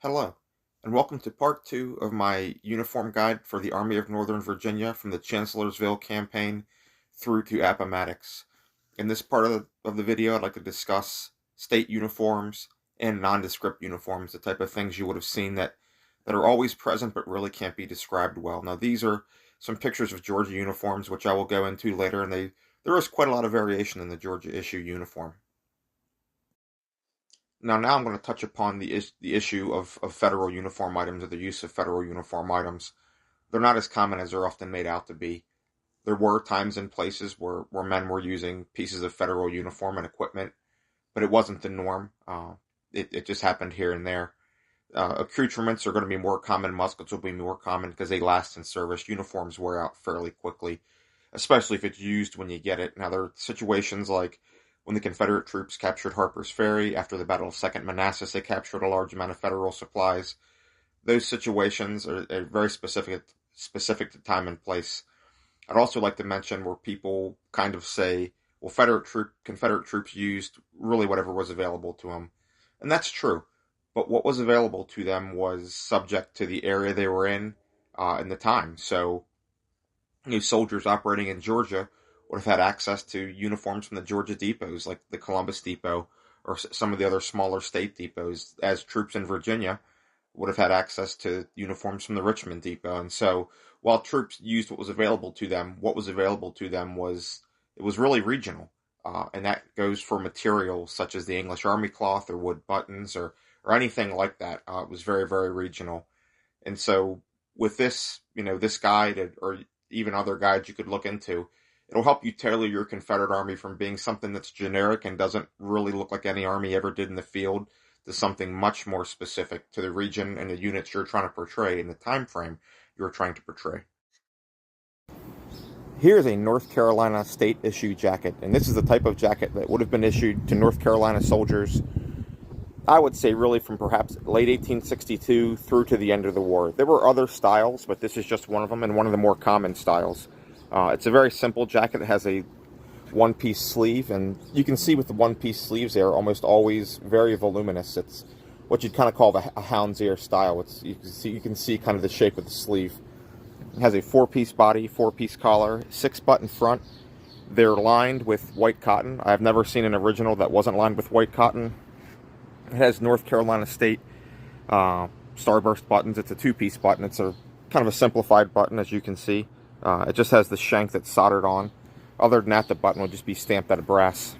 Hello, and welcome to part 2 of my uniform guide for the Army of Northern Virginia from the Chancellorsville campaign through to Appomattox. In this part of the video, I'd like to discuss state uniforms and nondescript uniforms, the type of things you would have seen that are always present but really can't be described well. Now, these are some pictures of Georgia uniforms, which I will go into later, and there is quite a lot of variation in the Georgia issue uniform. Now I'm going to touch upon the issue of federal uniform items or the use of federal uniform items. They're not as common as they're often made out to be. There were times and places where men were using pieces of federal uniform and equipment, but it wasn't the norm. It just happened here and there. Accoutrements are going to be more common. Muskets will be more common because they last in service. Uniforms wear out fairly quickly, especially if it's used when you get it. Now, there are situations like when the Confederate troops captured Harper's Ferry after the Battle of Second Manassas. They captured a large amount of federal supplies. Those situations are very specific to time and place. I'd also like to mention where people kind of say, well, Confederate troops used really whatever was available to them. And that's true. But what was available to them was subject to the area they were in the time. So, soldiers operating in Georgia would have had access to uniforms from the Georgia depots, like the Columbus Depot or some of the other smaller state depots, as troops in Virginia would have had access to uniforms from the Richmond Depot. And so, while troops used what was available to them, it was really regional. And that goes for materials such as the English Army cloth or wood buttons or anything like that. It was very, very regional. And so with this, this guide or even other guides you could look into, it'll help you tailor your Confederate Army from being something that's generic and doesn't really look like any army ever did in the field to something much more specific to the region and the units you're trying to portray in the time frame you're trying to portray. Here's a North Carolina state issue jacket, and this is the type of jacket that would have been issued to North Carolina soldiers, I would say really from perhaps late 1862 through to the end of the war. There were other styles, but this is just one of them and one of the more common styles. It's a very simple jacket. It has a one-piece sleeve, and you can see with the one-piece sleeves, they're almost always very voluminous. It's what you'd kind of call a hound's ear style. You can see kind of the shape of the sleeve. It has a four-piece body, four-piece collar, six-button front. They're lined with white cotton. I've never seen an original that wasn't lined with white cotton. It has North Carolina State starburst buttons. It's a two-piece button. It's a kind of a simplified button, as you can see. It just has the shank that's soldered on. Other than that, the button will just be stamped out of brass.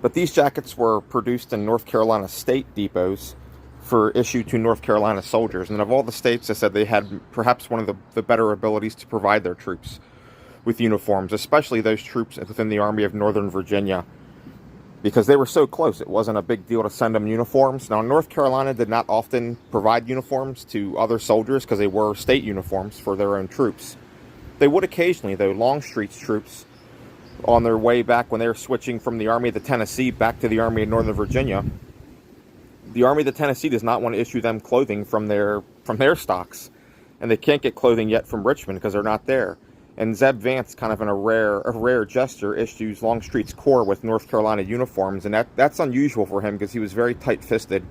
But these jackets were produced in North Carolina state depots for issue to North Carolina soldiers. And of all the states, I said they had perhaps one of the better abilities to provide their troops with uniforms, especially those troops within the Army of Northern Virginia, because they were so close. It wasn't a big deal to send them uniforms. Now, North Carolina did not often provide uniforms to other soldiers because they were state uniforms for their own troops. They would occasionally, though. Longstreet's troops, on their way back when they were switching from the Army of the Tennessee back to the Army of Northern Virginia, the Army of the Tennessee does not want to issue them clothing from their stocks. And they can't get clothing yet from Richmond because they're not there. And Zeb Vance, kind of in a rare gesture, issues Longstreet's Corps with North Carolina uniforms, and that's unusual for him because he was very tight-fisted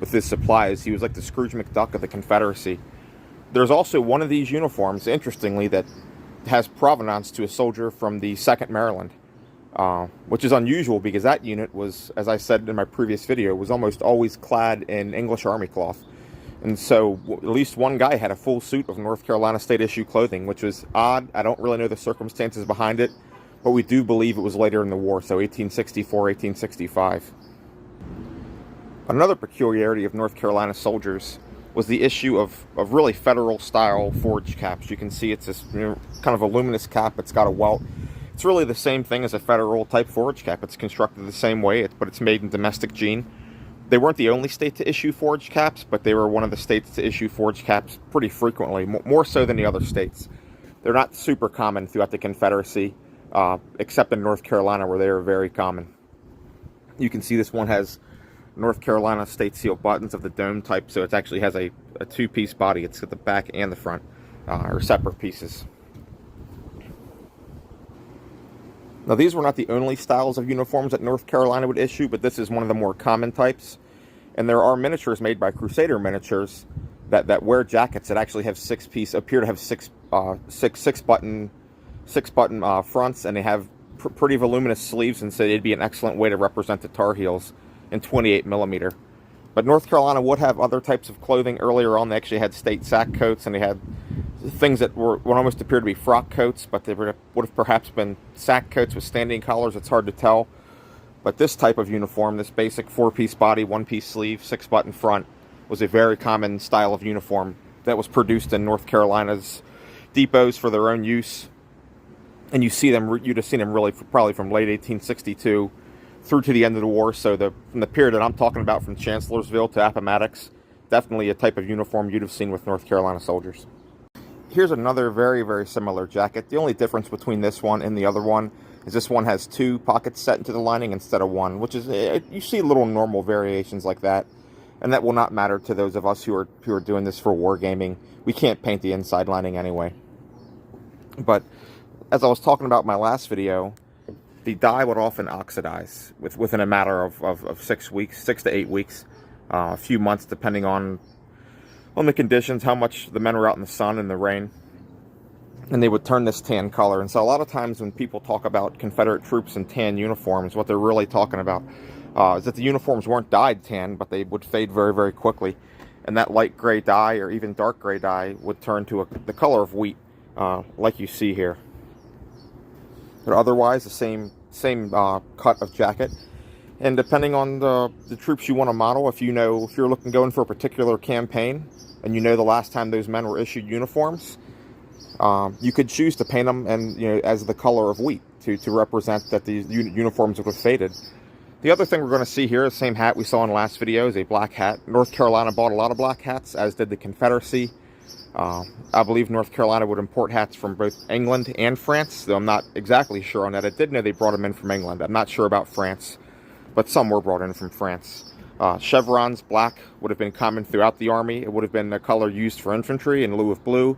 with his supplies. He was like the Scrooge McDuck of the Confederacy. There's also one of these uniforms, interestingly, that has provenance to a soldier from the 2nd Maryland, which is unusual because that unit was, as I said in my previous video, was almost always clad in English Army cloth. And so at least one guy had a full suit of North Carolina state issue clothing, which was odd. I don't really know the circumstances behind it, but we do believe it was later in the war, so 1864, 1865. Another peculiarity of North Carolina soldiers was the issue of really federal-style forage caps. You can see it's this kind of voluminous cap. It's got a welt. It's really the same thing as a federal-type forage cap. It's constructed the same way, but it's made in domestic gene. They weren't the only state to issue forage caps, but they were one of the states to issue forage caps pretty frequently, more so than the other states. They're not super common throughout the Confederacy, except in North Carolina where they are very common. You can see this one has North Carolina state seal buttons of the dome type, so it actually has a two-piece body. It's got the back and the front, are separate pieces. Now, these were not the only styles of uniforms that North Carolina would issue, but this is one of the more common types. And there are miniatures made by Crusader Miniatures that wear jackets that actually have appear to have six button fronts, and they have pretty voluminous sleeves, and so it'd be an excellent way to represent the Tar Heels in 28 millimeter. But North Carolina would have other types of clothing earlier on. They actually had state sack coats, and they had things that would almost appear to be frock coats, but they would have perhaps been sack coats with standing collars. It's hard to tell. But this type of uniform, this basic 4-piece body, 1-piece sleeve, 6-button front, was a very common style of uniform that was produced in North Carolina's depots for their own use. And you'd have seen them really probably from late 1862 through to the end of the war. So from the period that I'm talking about, from Chancellorsville to Appomattox, definitely a type of uniform you'd have seen with North Carolina soldiers. Here's another very, very similar jacket. The only difference between this one and the other one is this one has 2 pockets set into the lining instead of 1, which is, you see little normal variations like that. And that will not matter to those of us who are doing this for wargaming. We can't paint the inside lining anyway. But as I was talking about in my last video, the dye would often oxidize within a matter of 6 weeks, 6 to 8 weeks, a few months depending on the conditions, how much the men were out in the sun and the rain. And they would turn this tan color. And so a lot of times when people talk about Confederate troops in tan uniforms, what they're really talking about is that the uniforms weren't dyed tan, but they would fade very, very quickly. And that light gray dye or even dark gray dye would turn to the color of wheat, like you see here. But otherwise, the same cut of jacket. And depending on the troops you want to model, if you're going for a particular campaign, and you know the last time those men were issued uniforms, you could choose to paint them as the color of wheat to represent that these uniforms would have faded. The other thing we're going to see here, the same hat we saw in the last video, is a black hat. North Carolina bought a lot of black hats, as did the Confederacy. I believe North Carolina would import hats from both England and France, though I'm not exactly sure on that. I did know they brought them in from England. I'm not sure about France, but some were brought in from France. Chevrons, black, would have been common throughout the Army. It would have been a color used for infantry in lieu of blue,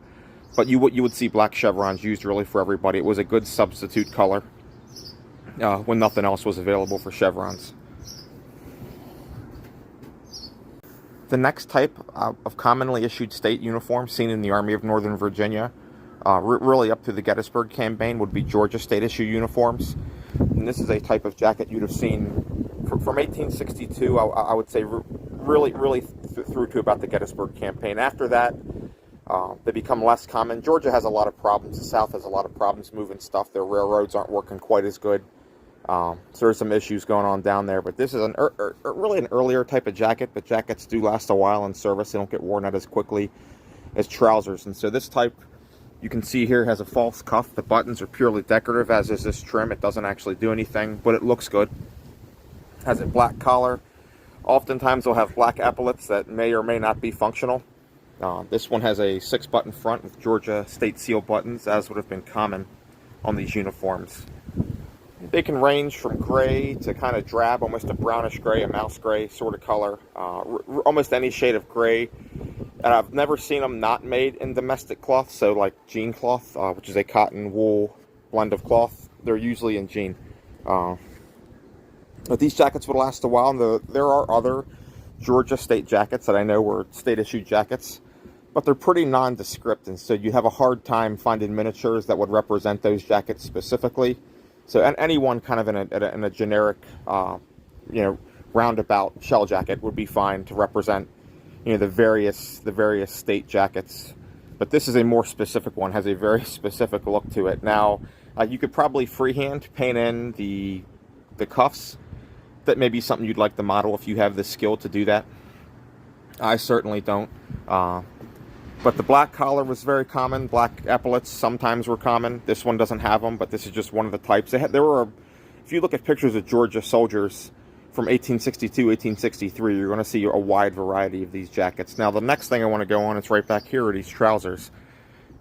but you would see black chevrons used really for everybody. It was a good substitute color when nothing else was available for chevrons. The next type of commonly issued state uniform seen in the Army of Northern Virginia, really up to the Gettysburg campaign, would be Georgia state issued uniforms. And this is a type of jacket you'd have seen from 1862, I would say, really through to about the Gettysburg campaign. After that, they become less common. Georgia has a lot of problems. The South has a lot of problems moving stuff. Their railroads aren't working quite as good. So there's some issues going on down there, but this is really an earlier type of jacket, but jackets do last a while in service. They don't get worn out as quickly as trousers. And so this type, you can see here, has a false cuff. The buttons are purely decorative, as is this trim. It doesn't actually do anything, but it looks good. Has a black collar. Oftentimes they'll have black epaulets that may or may not be functional. This one has a 6-button front with Georgia state seal buttons, as would have been common on these uniforms. They can range from gray to kind of drab, almost a brownish gray, a mouse gray sort of color, almost any shade of gray. And I've never seen them not made in domestic cloth, so like jean cloth, which is a cotton wool blend of cloth. They're usually in jean. But these jackets would last a while, and there are other Georgia state jackets that I know were state-issued jackets, but they're pretty nondescript, and so you have a hard time finding miniatures that would represent those jackets specifically. So anyone kind of in a generic, roundabout shell jacket would be fine to represent, the various state jackets. But this is a more specific one, has a very specific look to it. Now, you could probably freehand paint in the cuffs. That may be something you'd like to model if you have the skill to do that. I certainly don't. But the black collar was very common. Black epaulets sometimes were common. This one doesn't have them, but this is just one of the types. If you look at pictures of Georgia soldiers from 1862, 1863, you're going to see a wide variety of these jackets. Now, the next thing I want to go on, it's right back here, are these trousers.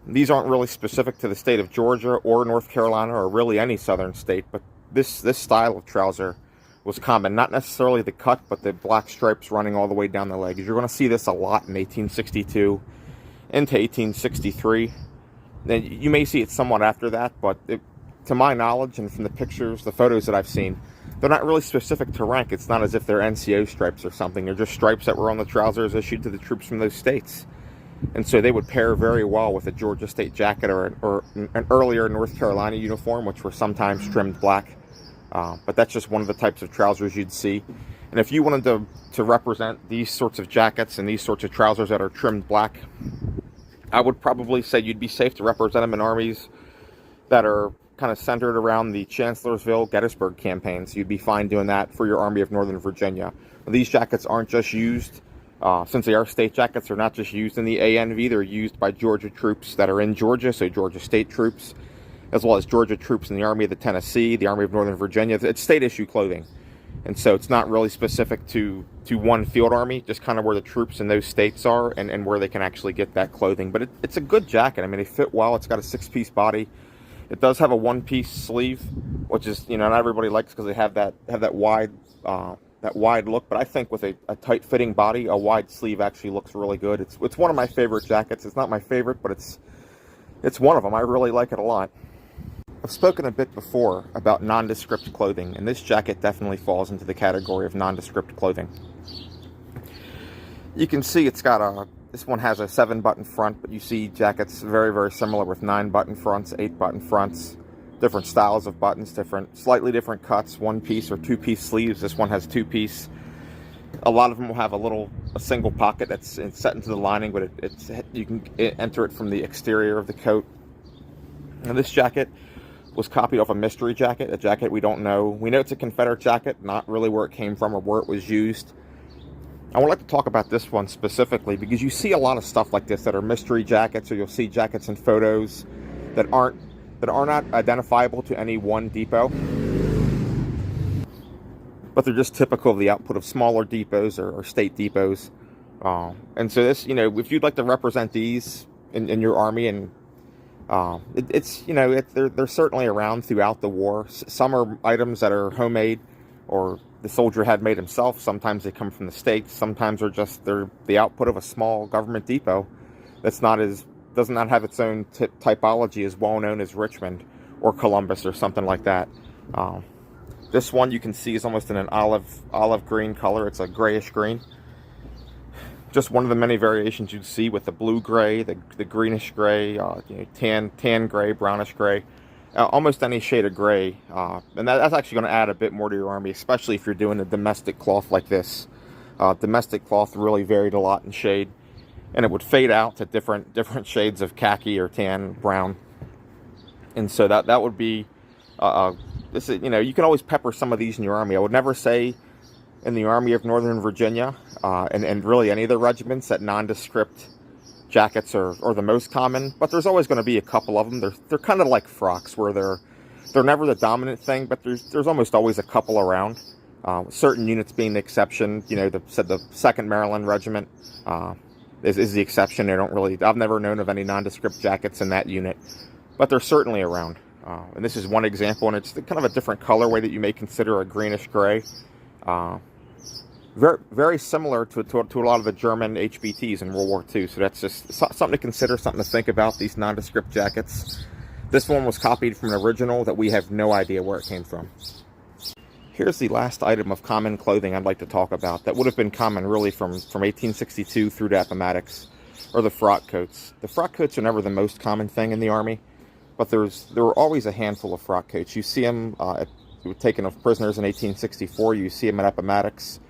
These aren't really specific to the state of Georgia or North Carolina or really any southern state, but this style of trouser was common. Not necessarily the cut, but the black stripes running all the way down the legs. You're going to see this a lot in 1862 into 1863. Then you may see it somewhat after that, but to my knowledge and from the pictures, the photos that I've seen, they're not really specific to rank. It's not as if they're NCO stripes or something. They're just stripes that were on the trousers issued to the troops from those states. And so they would pair very well with a Georgia State jacket or an earlier North Carolina uniform, which were sometimes trimmed black. But that's just one of the types of trousers you'd see. And if you wanted to represent these sorts of jackets and these sorts of trousers that are trimmed black, I would probably say you'd be safe to represent them in armies that are kind of centered around the Chancellorsville, Gettysburg campaigns. You'd be fine doing that for your Army of Northern Virginia. These jackets aren't just used, since they are state jackets, they're not just used in the ANV, they're used by Georgia troops that are in Georgia, so Georgia State troops, as well as Georgia troops in the Army of the Tennessee, the Army of Northern Virginia. It's state issue clothing. And so it's not really specific to one field army, just kind of where the troops in those states are and where they can actually get that clothing. But it's a good jacket. I mean, they fit well. It's got a 6-piece body. It does have a 1-piece sleeve, which is, not everybody likes because they have that wide look. But I think with a tight-fitting body, a wide sleeve actually looks really good. It's one of my favorite jackets. It's not my favorite, but it's one of them. I really like it a lot. I've spoken a bit before about nondescript clothing, and this jacket definitely falls into the category of nondescript clothing. You can see this one has a 7-button front, but you see jackets very, very similar with 9-button fronts, 8-button fronts, different styles of buttons, slightly different cuts, 1-piece or 2-piece sleeves. This one has 2-piece. A lot of them will have a single pocket that's set into the lining, but you can enter it from the exterior of the coat. And this jacket was copied off a mystery jacket, a jacket we don't know. We know it's a Confederate jacket, not really where it came from or where it was used. I would like to talk about this one specifically because you see a lot of stuff like this that are mystery jackets, or you'll see jackets in photos that are not identifiable to any one depot, but they're just typical of the output of smaller depots or state depots. And so this, if you'd like to represent these in your army, and they're certainly around throughout the war. Some are items that are homemade or the soldier had made himself. Sometimes they come from the States. Sometimes they're the output of a small government depot does not have its own typology as well known as Richmond or Columbus or something like that. This one you can see is almost in an olive green color. It's a grayish green. Just one of the many variations you'd see with the blue gray, the greenish gray, tan gray, brownish gray, almost any shade of gray. And that's actually going to add a bit more to your army, especially if you're doing a domestic cloth like this. Domestic cloth really varied a lot in shade, and it would fade out to different shades of khaki or tan, brown. And so that would be, you can always pepper some of these in your army. I would never say in the Army of Northern Virginia, and really any of the regiments, that nondescript jackets are the most common, but there's always going to be a couple of them. They're kind of like frocks, where they're never the dominant thing, but there's almost always a couple around. Certain units being the exception. The 2nd Maryland Regiment is the exception. I've never known of any nondescript jackets in that unit, but they're certainly around. And this is one example, and it's kind of a different colorway that you may consider a greenish gray. Very, very similar to a lot of the German HBTs in World War II. So that's just something to consider, something to think about, these nondescript jackets. This one was copied from an original that we have no idea where it came from. Here's the last item of common clothing I'd like to talk about that would have been common really from 1862 through to Appomattox, or the frock coats. The frock coats are never the most common thing in the Army, but there were always a handful of frock coats. You see them taken of prisoners in 1864. You see them at Appomattox.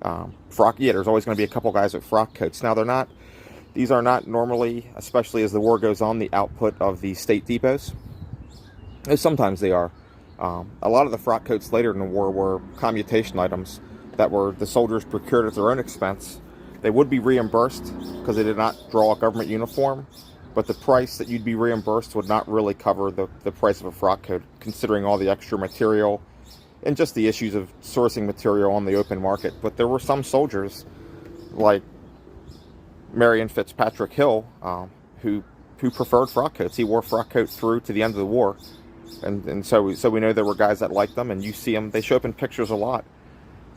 There's always going to be a couple guys with frock coats. Now these are not normally, especially as the war goes on, the output of the state depots. Sometimes they are. A lot of the frock coats later in the war were commutation items that were the soldiers procured at their own expense. They would be reimbursed because they did not draw a government uniform, but the price that you'd be reimbursed would not really cover the price of a frock coat, considering all the extra material and just the issues of sourcing material on the open market. But there were some soldiers, like Marion Fitzpatrick Hill, who preferred frock coats. He wore frock coat through to the end of the war. And so we know there were guys that liked them, and you see them. They show up in pictures a lot.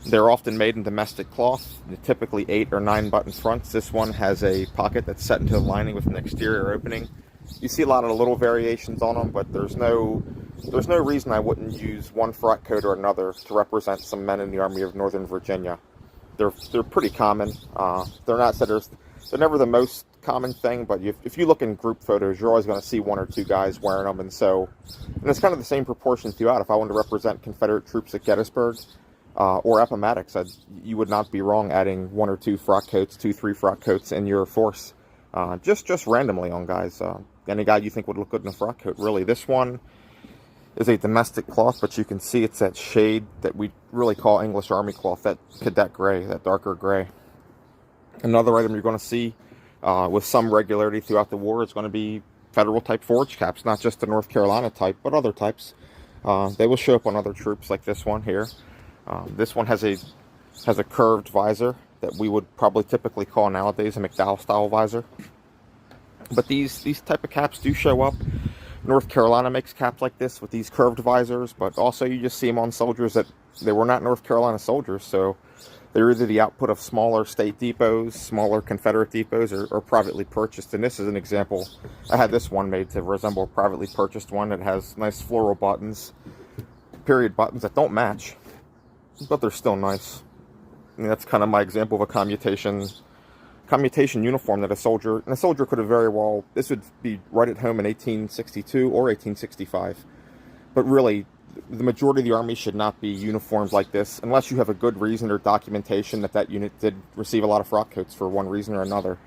They're often made in domestic cloth, typically 8 or 9 button fronts. This one has a pocket that's set into the lining with an exterior opening. You see a lot of little variations on them, but there's no there's no reason I wouldn't use one frock coat or another to represent some men in the Army of Northern Virginia. They're pretty common. They're not they're never the most common thing, but if you look in group photos, you're always going to see one or two guys wearing them, and it's kind of the same proportion throughout. If I wanted to represent Confederate troops at Gettysburg or Appomattox, you would not be wrong adding one or two frock coats, 2-3 frock coats in your force, just randomly on guys. Any guy you think would look good in a frock coat, really. This one is a domestic cloth, but you can see it's that shade that we really call English Army cloth, that cadet gray, that darker gray. Another item you're going to see with some regularity throughout the war is going to be Federal type forage caps, not just the North Carolina type, but other types. They will show up on other troops, like this one here. This one has a curved visor that we would probably typically call nowadays a McDowell style visor. But these type of caps do show up. North Carolina makes caps like this with these curved visors, but also you just see them on soldiers that they were not North Carolina soldiers, so they're either the output of smaller state depots, smaller Confederate depots, or privately purchased. And this is an example. I had this one made to resemble a privately purchased one. It has nice floral buttons, period buttons that don't match, but they're still nice. I mean, that's kind of my example of a commutation uniform that a soldier could have very well, this would be right at home in 1862 or 1865. But really, the majority of the Army should not be uniforms like this, unless you have a good reason or documentation that unit did receive a lot of frock coats for one reason or another.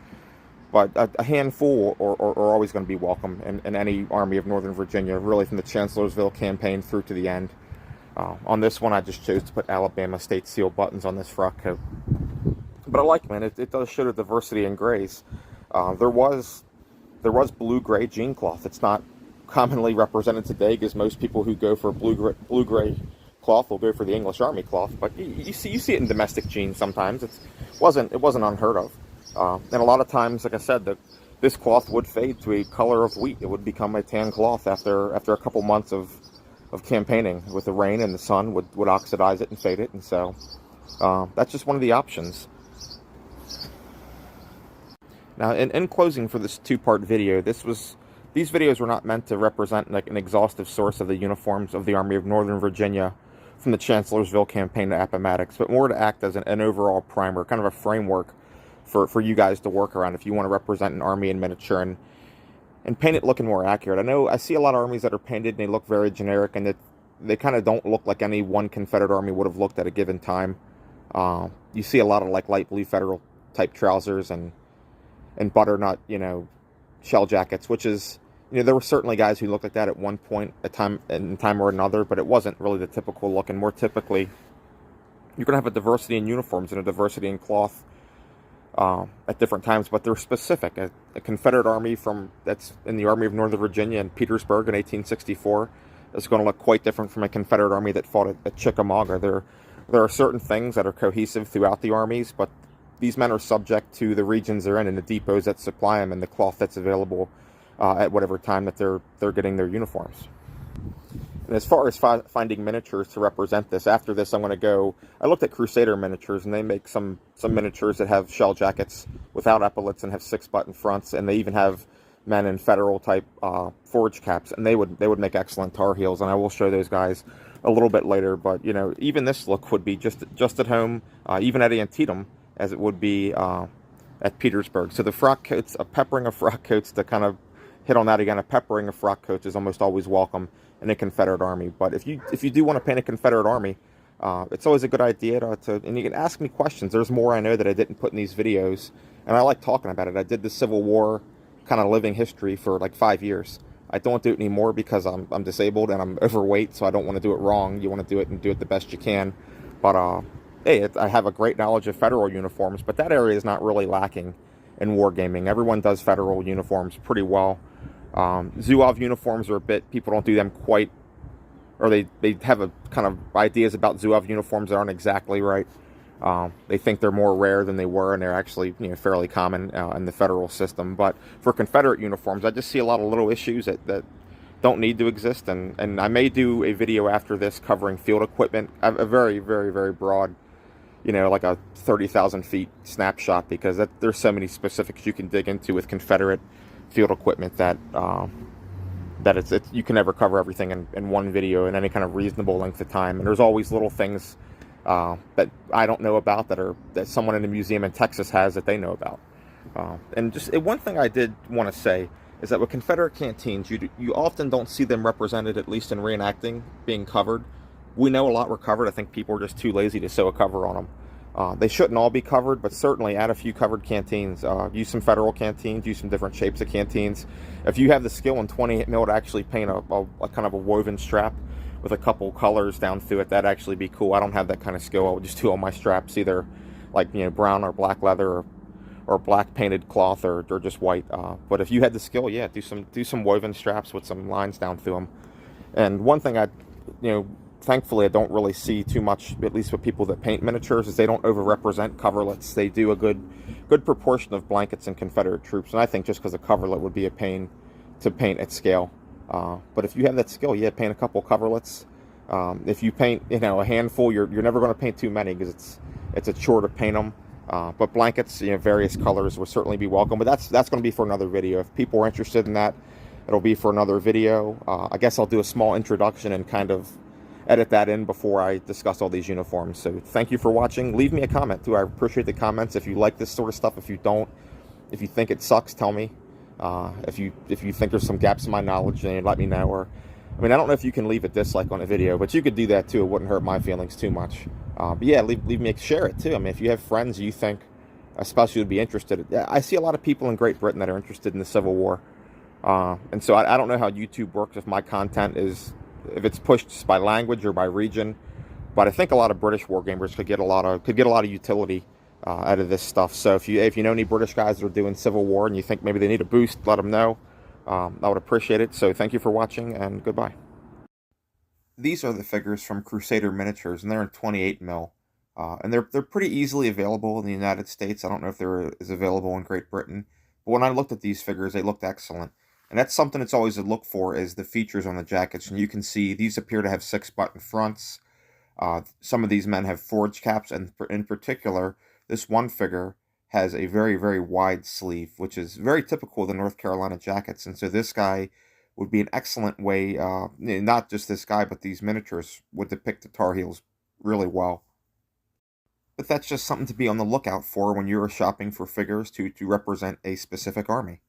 But a handful are always going to be welcome in any Army of Northern Virginia, really from the Chancellorsville campaign through to the end. On this one, I just chose to put Alabama State Seal buttons on this frock coat. But I like, man, it does show the diversity in grays. There was blue-gray jean cloth. It's not commonly represented today, because most people who go for blue-gray cloth will go for the English Army cloth. But you see it in domestic jeans sometimes. It wasn't unheard of. And a lot of times, like I said, this cloth would fade to a color of wheat. It would become a tan cloth after a couple months of campaigning. With the rain and the sun would oxidize it and fade it. And so that's just one of the options. Now, in closing for this two-part video, these videos were not meant to represent like an exhaustive source of the uniforms of the Army of Northern Virginia from the Chancellorsville campaign to Appomattox, but more to act as an overall primer, kind of a framework for you guys to work around if you want to represent an army in miniature and paint it looking more accurate. I know I see a lot of armies that are painted and they look very generic, and they kind of don't look like any one Confederate army would have looked at a given time. You see a lot of like light blue Federal type trousers and butternut, shell jackets, which is, there were certainly guys who looked like that at one point in time or another, but it wasn't really the typical look. And more typically, you're going to have a diversity in uniforms and a diversity in cloth at different times, but they're specific. A Confederate army that's in the Army of Northern Virginia in Petersburg in 1864 is going to look quite different from a Confederate army that fought at Chickamauga. There are certain things that are cohesive throughout the armies, but these men are subject to the regions they're in and the depots that supply them and the cloth that's available at whatever time that they're getting their uniforms. And as far as finding miniatures to represent this, after this I looked at Crusader miniatures, and they make some miniatures that have shell jackets without epaulets and have 6-button fronts, and they even have men in Federal type forage caps, and they would make excellent Tar Heels, and I will show those guys a little bit later. But even this look would be just at home, even at Antietam, as it would be at Petersburg. So the frock coats, a peppering of frock coats, to kind of hit on that again, a peppering of frock coats is almost always welcome in a Confederate army. But if you do want to paint a Confederate army, it's always a good idea and you can ask me questions. There's more I know that I didn't put in these videos, and I like talking about it. I did the Civil War kind of living history for like 5 years. I don't do it anymore because I'm disabled and I'm overweight, so I don't want to do it wrong. You want to do it and do it the best you can. But hey, I have a great knowledge of Federal uniforms, but that area is not really lacking in wargaming. Everyone does Federal uniforms pretty well. Zouave uniforms are people don't do them quite, or they have a kind of ideas about Zouave uniforms that aren't exactly right. They think they're more rare than they were, and they're actually fairly common in the Federal system. But for Confederate uniforms, I just see a lot of little issues that don't need to exist, and I may do a video after this covering field equipment, a very, very, very broad, like a 30,000 feet snapshot, because there's so many specifics you can dig into with Confederate field equipment that that you can never cover everything in one video in any kind of reasonable length of time. And there's always little things that I don't know about that someone in a museum in Texas has that they know about. And just one thing I did want to say is that with Confederate canteens, you often don't see them represented, at least in reenacting, being covered. We know a lot were covered. I think people are just too lazy to sew a cover on them. They shouldn't all be covered, but certainly add a few covered canteens. Use some federal canteens, use some different shapes of canteens. If you have the skill in 28 mil to actually paint a kind of a woven strap with a couple colors down through it, that'd actually be cool. I don't have that kind of skill. I would just do all my straps either like, brown or black leather or black painted cloth or just white. But if you had the skill, yeah, do some woven straps with some lines down through them. And one thing thankfully I don't really see too much, at least with people that paint miniatures, is they don't overrepresent coverlets. They do a good proportion of blankets and Confederate troops, and I think just because a coverlet would be a pain to paint at scale. But if you have that skill, yeah, paint a couple coverlets. If you paint, a handful, you're never going to paint too many because it's a chore to paint them. But blankets, various colors would certainly be welcome. But that's going to be for another video. If people are interested in that, it'll be for another video. I guess I'll do a small introduction and kind of edit that in before I discuss all these uniforms. So thank you for watching. Leave me a comment too. I appreciate the comments. If you like this sort of stuff, if you don't, if you think it sucks, tell me. If you think there's some gaps in my knowledge, then let me know. Or, I don't know if you can leave a dislike on a video, but you could do that too. It wouldn't hurt my feelings too much. But yeah, leave me, share it too. If you have friends you think especially would be interested. I see a lot of people in Great Britain that are interested in the Civil War. And so I don't know how YouTube works, if my content if it's pushed by language or by region, but I think a lot of British wargamers could get a lot of utility out of this stuff. So if you know any British guys that are doing Civil War and you think maybe they need a boost, let them know. I would appreciate it. So thank you for watching, and goodbye. These are the figures from Crusader Miniatures, and they're in 28 mil, and they're pretty easily available in the United States. I don't know if they're as available in Great Britain, but when I looked at these figures, they looked excellent. And that's something that's always to look for, is the features on the jackets. And you can see these appear to have 6-button fronts. Some of these men have forge caps, and in particular, this one figure has a very, very wide sleeve, which is very typical of the North Carolina jackets. And so this guy would be an excellent way, not just this guy, but these miniatures would depict the Tar Heels really well. But that's just something to be on the lookout for when you're shopping for figures to represent a specific army.